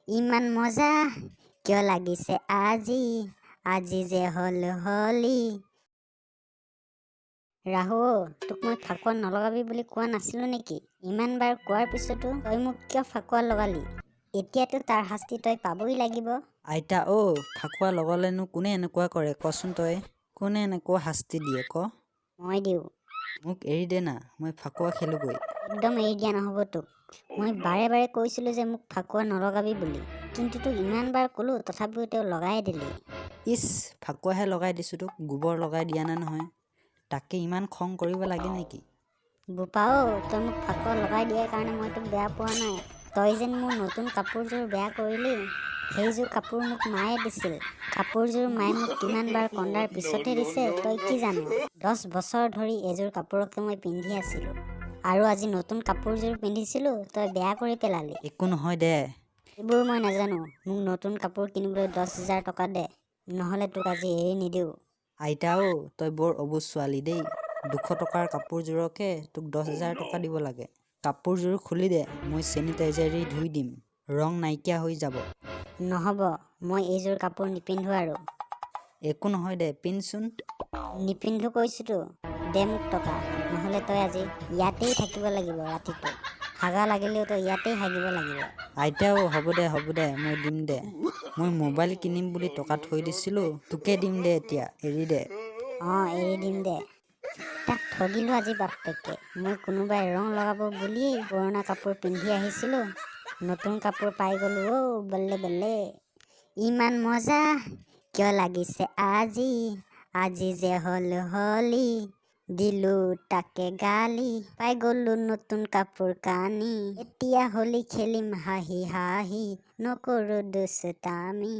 ইমান মজা কিয় লাগিছে আজি আজি যে হল হলি। ৰাহু, তোক মই ফাকুৱা নলগাবি বুলি কোৱা নাছিলো নেকি? ইমান বাৰ কোৱাৰ পিছতো তই মোক কিয় ফাকুৱা লগালি? এতিয়াতো তাৰ শাস্তি তই পাবই লাগিব। আইতা ফাকুৱা লগালেনো কোনে এনেকুৱা কৰে কচোন তই? কোনে এনেকুৱা শাস্তি দিয়ে ক? মই দিওঁ। মোক এৰি দে না, মই ফাকুৱা খেলোগৈ। একদম এৰি দিয়া নহ'ব তোক। মই বাৰে বাৰে কৈছিলো যে মোক ফাকুৱা নলগাবি বুলি, কিন্তু তোক ইমান বাৰ ক'লো তথাপিও তেওঁ লগাই দিলি। ইচ, ফাকুৱাহে লগাই দিছোঁ তোক, গোবৰ লগাই দিয়া নাই নহয়। তাকে ইমান খং কৰিব লাগে নেকি? বোপাও, তই মোক ফাকুৱা লগাই দিয়াৰ কাৰণে মই তোক বেয়া পোৱা নাই। তই যেন মোৰ নতুন কাপোৰযোৰ বেয়া কৰিলি। সেইযোৰ কাপোৰ মোক মায়ে দিছিল। কাপোৰযোৰ মায়ে মোক কিমান বাৰ কন্দাৰ পিছতহে দিছে তই কি জানো? 10 বছৰ ধৰি এযোৰ কাপোৰকে মই পিন্ধি আছিলো, আৰু আজি নতুন কাপোৰযোৰ পিন্ধিছিলো, তই বেয়া কৰি পেলালি। একো নহয় দে। এইবোৰ মই নাজানো। মোক নতুন কাপোৰ কিনিবলৈ 10,000 টকা দে, নহ'লে তোক আজি এৰি নিদিওঁ। আইতা তই বৰ অবুজ ছোৱালী দেই। 200 টকাৰ কাপোৰযোৰকে তোক 10,000 টকা দিব লাগে। কাপোৰযোৰ খুলি দে, মই চেনিটাইজাৰেৰে ধুই দিম, ৰং নাইকিয়া হৈ যাব। নহ'ব, মই এইযোৰ কাপোৰ নিপিন্ধো আৰু। একো নহয় দে, পিন্ধচোন। নিপিন্ধো কৈছোতো, দে মোক টকা, নহ'লে তই আজি ইয়াতেই থাকিব লাগিব ৰাতিটো। হাগা লাগিলেও তই ইয়াতেই হাগিব লাগিব। আইতা হ'ব দে, মই দিম দে। মই মোবাইল কিনিম বুলি টকা থৈ দিছিলোঁ, তোকে দিম দে এতিয়া, এৰি দে। এৰি দিম দে। তাক ঠগিলো আজি বাপেকে। মই কোনোবাই ৰং লগাব বুলিয়েই পুৰণা কাপোৰ পিন্ধি আহিছিলোঁ, নতুন কাপোৰ পাই গ'লো বল্লে বল্লে। ইমান মজা কিয় লাগিছে আজি আজি যে হল হলি। দিলো তাকে গালি, পাই গ'লো নতুন কাপোৰ কানি। এতিয়া হলি খেলিম হাঁহি হাঁহি, নকৰো দুষ্টামি।